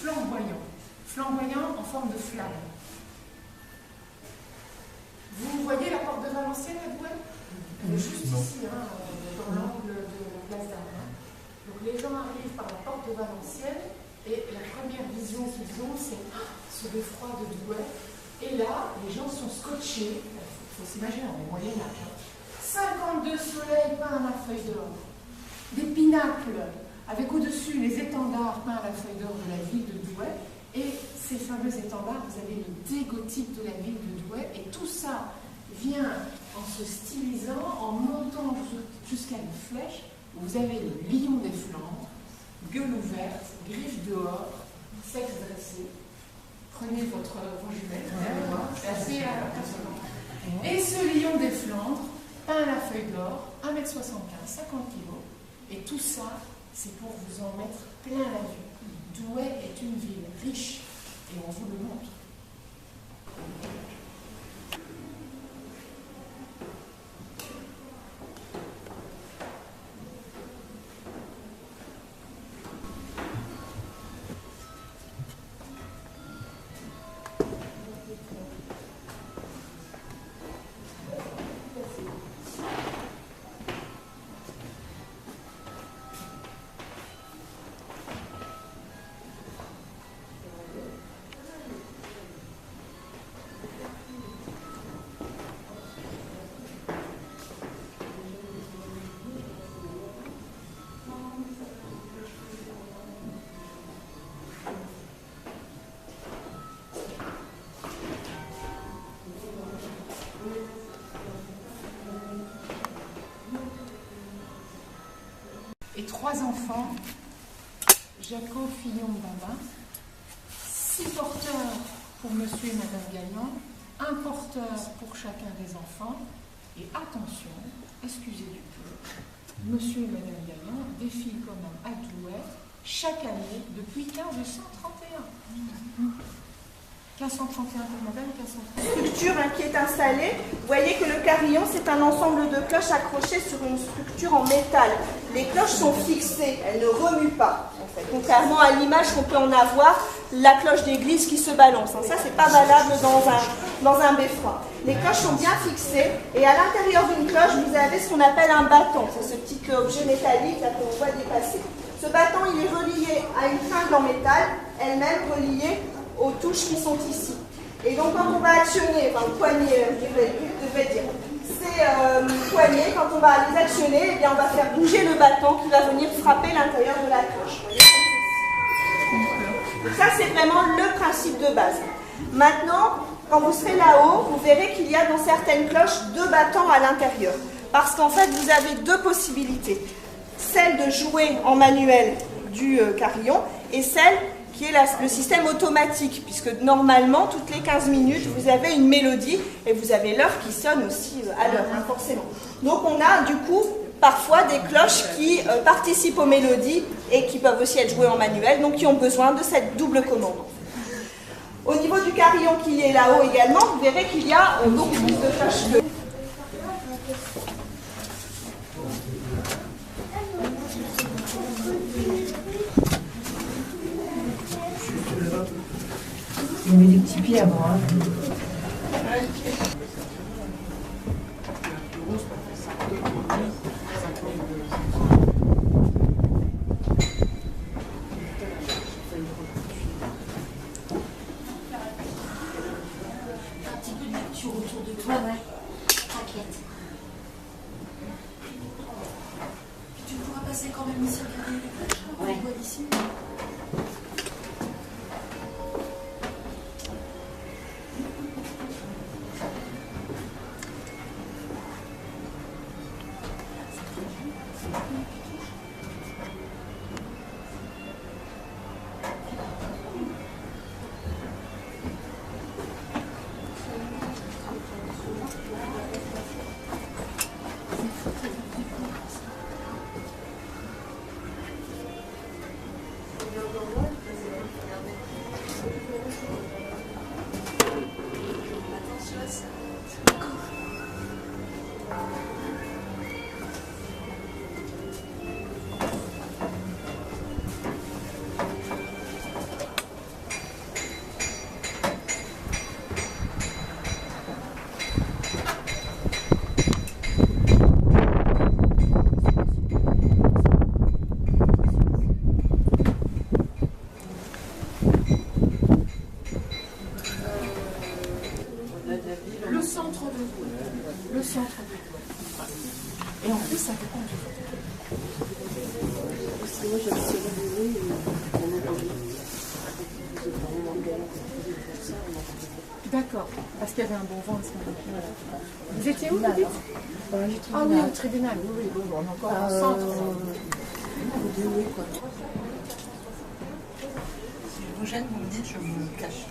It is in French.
flamboyant. Flamboyant en forme de flamme. Vous voyez la porte de Valenciennes à Douai? Elle est juste ici, hein, dans l'angle de la place d'Armes. Donc les gens arrivent par la porte de Valenciennes et la première vision qu'ils ont, c'est ce beffroi de Douai. Et là, les gens sont scotchés. Il faut s'imaginer, on est Moyen-Âge. 52 soleils peints à la feuille d'or. Des pinacles avec au-dessus les étendards peints à la feuille d'or de la ville de Douai. Et ces fameux étendards, vous avez le dé gothique de la ville de Douai. Et tout ça vient en se stylisant, en montant jusqu'à une flèche. Vous avez le lion des Flandres, gueule ouverte, griffes dehors, sexe dressé. Prenez vos jumelles, c'est assez impressionnant. Et ce lion des Flandres, peint à la feuille d'or, 1,75 m, 50 kg. Et tout ça, c'est pour vous en mettre plein la vue. Douai est une ville riche, et on vous le montre. Et 3 enfants, Jaco, Fillon, Babin, 6 porteurs pour monsieur et madame Gagnant, 1 porteur pour chacun des enfants, et attention, excusez du peu, monsieur et madame Gagnant défilent quand même à Douai chaque année depuis 1531. 1531 pour madame, 1531. Structure qui est installée, vous voyez que le carillon c'est un ensemble de cloches accrochées sur une structure en métal. Les cloches sont fixées, elles ne remuent pas en fait. Contrairement à l'image qu'on peut en avoir, la cloche d'église qui se balance. Ça c'est pas valable dans un beffroi. Les cloches sont bien fixées et à l'intérieur d'une cloche vous avez ce qu'on appelle un bâton. C'est ce petit objet métallique là qu'on voit dépasser. Ce bâton il est relié à une tringle en métal, elle-même reliée aux touches qui sont ici. Et donc quand on va actionner, enfin le poignet, je devais dire, ces poignets, quand on va les actionner, eh bien, on va faire bouger le bâton qui va venir frapper l'intérieur de la cloche. Ça c'est vraiment le principe de base. Maintenant, quand vous serez là-haut, vous verrez qu'il y a dans certaines cloches 2 battants à l'intérieur. Parce qu'en fait, vous avez 2 possibilités. Celle de jouer en manuel du carillon et celle qui est le système automatique, puisque normalement, toutes les 15 minutes, vous avez une mélodie et vous avez l'heure qui sonne aussi à l'heure, hein, forcément. Donc on a du coup parfois des cloches qui participent aux mélodies et qui peuvent aussi être jouées en manuel, donc qui ont besoin de cette double commande. Au niveau du carillon qui est là-haut également, vous verrez qu'il y a beaucoup plus de cloches que... On met des petits pieds avant. Hein. Un petit peu de lecture autour de toi, ouais. T'inquiète. Tu pourras passer quand même ici regarder les cloches, on les voit d'ici. moi j'avais fait le et on entendait. D'accord, parce qu'il y avait un bon vent à ce moment-là. Vous étiez où, vous dites? Ah oui, au tribunal, oui, oui, on est encore au centre. Si je vous gêne, vous me dites, je me cache.